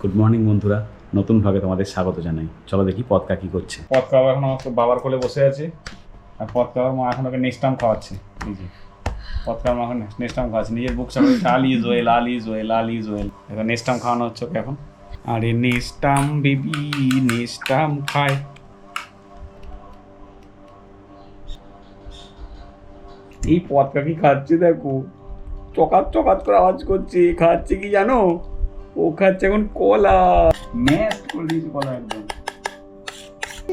Good morning বন্ধুরা, নতুন ভাগে তোমাদের স্বাগত জানাই। চলো দেখি পদকা কি করছে। পদকা এখন আমার বাবার কোলে বসে আছে, আর পদকার মা এখন ওকে নেস্টাম খাওয়াচ্ছে। এই যে পদকার মা এখন নেস্টাম খাওয়াচ্ছে, নিজের বুক চাপড়ে লালি জোয়েল লালি জোয়েল লালি জোয়েল, এখন নেস্টাম খাওয়ানো হচ্ছে ওকে এখন। আরে নেস্টাম বেবি নেস্টাম খায়। এই পদকা কি খাচ্ছে দেখো, চকাত চকাত করে আওয়াজ করছে। খাচ্ছে কি জানো? ও খাচ্ছে এখন কলা। ম্যাশ করে দিয়েছে কলা একদম।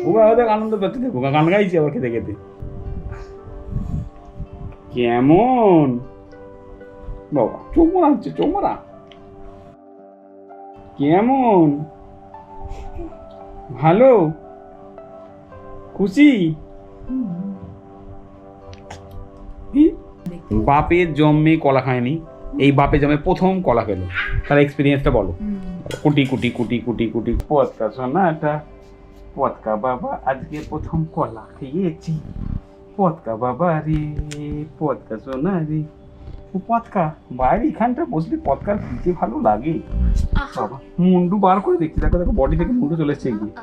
ওরা দেখ আনন্দ পাচ্ছে, দেখো গান গাইছে আবার খেতে খেতে। কেমন বাবা, চোখ মারা হচ্ছে, চোখ মারা। কেমন ভালো, খুশি? বাপের জন্মে কলা খায়নি, এই বাপের জন্মে প্রথম কলা খেলো। তার এক্সপিরিয়েন্সটা বলো। কুটি কুটি কুটি কুটি কুটি পদকা সোনাটা, পদকা বাবা আজকে প্রথম কলা খেয়েছি। পদকা বাবা রে, পদকা সোনা রে। ও পদকা বাইরে এখানটা বসলে পদকার কি ভালো লাগে বাবা। মুন্ডু বার করে দেখছি, দেখো দেখো বডি থেকে মুন্ডু চলে এসছে এগিয়ে।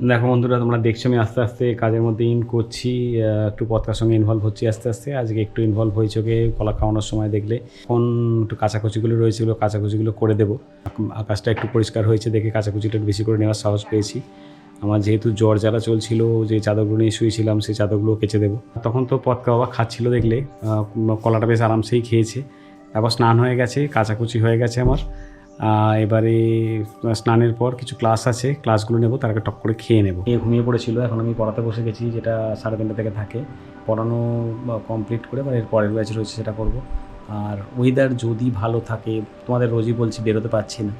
দেখো বন্ধুরা, তোমরা দেখছো আমি আস্তে আস্তে কাজের মধ্যে ইন করছি, একটু পদকার সঙ্গে ইনভলভ হচ্ছি আস্তে আস্তে। আজকে একটু ইনভলভ হয়েছে ওকে কলা খাওয়ানোর সময়। দেখলে এখন একটু কাচাকুচিগুলো রয়েছে, ওগুলো কাচাকুচিগুলো করে দেবো। আকাশটা একটু পরিষ্কার হয়েছে দেখে কাচাকুচিটা একটু বেশি করে নেওয়ার সাহস পেয়েছি। আমার যেহেতু জ্বর জ্বালা চলছিল, যে চাদরগুলো নিয়ে শুয়েছিলাম সেই চাদরগুলো কেচে দেবো। তখন তো পদকা বাবা খাচ্ছিল, দেখলে কলাটা বেশ আরামসেই খেয়েছে। তারপর স্নান হয়ে গেছে, কাচাকুচি হয়ে গেছে আমার। এবারে স্নানের পর কিছু ক্লাস আছে, ক্লাসগুলো নেবো, তার আগে টক করে খেয়ে নেবো। ঘুমিয়ে পড়েছিল, এখন আমি পড়াতে বসে গেছি, যেটা 3:30 থেকে থাকে। পড়ানো কমপ্লিট করে এবার এর পরের ব্যাচ রয়েছে, সেটা করব। আর ওয়েদার যদি ভালো থাকে, তোমাদের রোজই বলছি বেরোতে পারছি না।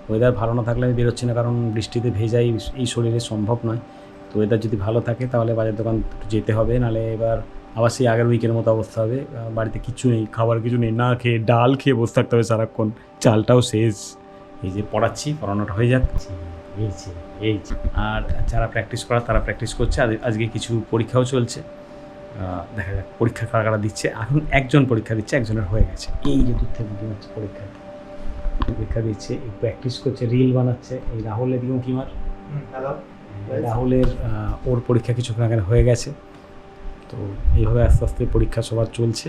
ওয়েদার ভালো না থাকলে আমি বেরোচ্ছি না, কারণ বৃষ্টিতে ভেজাই এই শরীরে সম্ভব নয়। তো ওয়েদার যদি ভালো থাকে তাহলে বাজার দোকান যেতে হবে, নাহলে এবার আবার সেই আগের উইকের মতো অবস্থা হবে। বাড়িতে কিছু নেই, খাবার কিছু নেই, না খেয়ে ডাল খেয়ে বসে থাকতে হবে সারাক্ষণ, চালটাও শেষ। এই যে পড়াচ্ছি, পড়ানোটা হয়ে যাচ্ছে এই আর যারা প্র্যাকটিস করার তারা প্র্যাকটিস করছে। আজকে কিছু পরীক্ষাও চলছে, দেখা যাক পরীক্ষা কারা কারা দিচ্ছে। এখন একজন পরীক্ষা দিচ্ছে, একজনের হয়ে গেছে। এই যে দূর থেকে কি হচ্ছে, পরীক্ষা দিচ্ছে, প্র্যাকটিস করছে, রিল বানাচ্ছে। এই রাহুলের দিকে কি মার, রাহুলের ওর পরীক্ষা কিছুক্ষণ আগে হয়ে গেছে। তো এইভাবে আস্তে আস্তে পরীক্ষা সবার চলছে।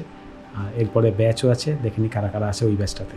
আর এরপরে ব্যাচও আছে, দেখে নি কারা কারা আছে ওই ব্যাচটাতে।